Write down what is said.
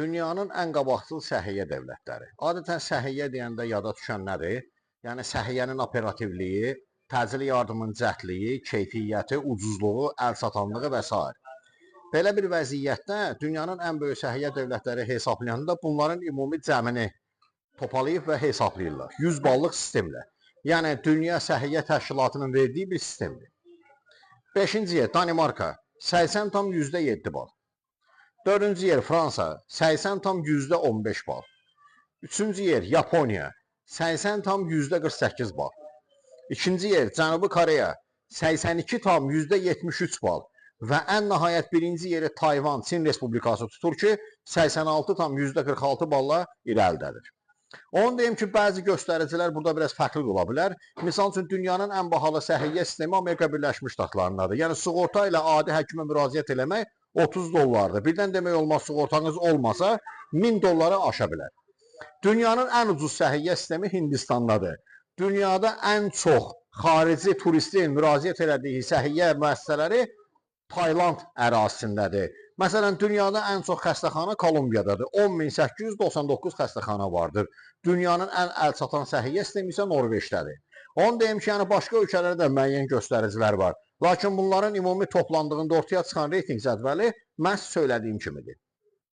Dünyanın ən qabaqcıl səhiyyə dövlətləri. Adətən səhiyyə deyəndə yada düşən nədir? Yəni səhiyyənin operativliyi, təcili yardımın cəhdliyi, keyfiyyəti, ucuzluğu, əlçatanlığı və s. Belə bir vəziyyətdə dünyanın ən böyük səhiyyə dövlətləri hesablayanda bunların ümumi cəmini topalayıb və hesablayırlar. 100 ballıq sistemlə. Yəni Dünya Səhiyyə Təşkilatının verdiyi bir sistemdir. 5-ci yer Danimarka 80,7 bal. 4-cü yer Fransa 80,15 bal. 3-cü yer Yaponiya 80,48 bal. 2-ci yer Cənubi Koreya 82,73 bal. Və ən nəhayət birinci yeri Tayvan, Çin Respublikası tutur ki, 86,46 balla irəlidədir. Onu deyim ki, bəzi göstəricilər burada biraz fərqli ola bilər. Misal üçün, dünyanın ən bahalı səhiyyə sistemi Amerika Birləşmiş Ştatlarındadır. Yəni, sığorta ilə adi həkimə müraciət eləmək 30 dollardır. Birdən demək olmaz, sığortanız olmasa 1000 dolları aşa bilər. Dünyanın ən ucuz səhiyyə sistemi Hindistandadır. Dünyada ən çox xarici turistin müraciət elədiyi səhiyyə müəssisələri Tayland ərazisindədir. Məsələn, dünyada ən çox xəstəxana Kolumbiyadadır. 10.899 xəstəxana vardır. Dünyanın ən əlçatan səhiyyə sistemi isə Norveçdədir. Onu deyim ki, yəni başqa ölkələrdə də müəyyən göstəricilər var. Lakin bunların ümumi toplandığında ortaya çıxan reyting cədvəli məhz söylədiyim kimidir.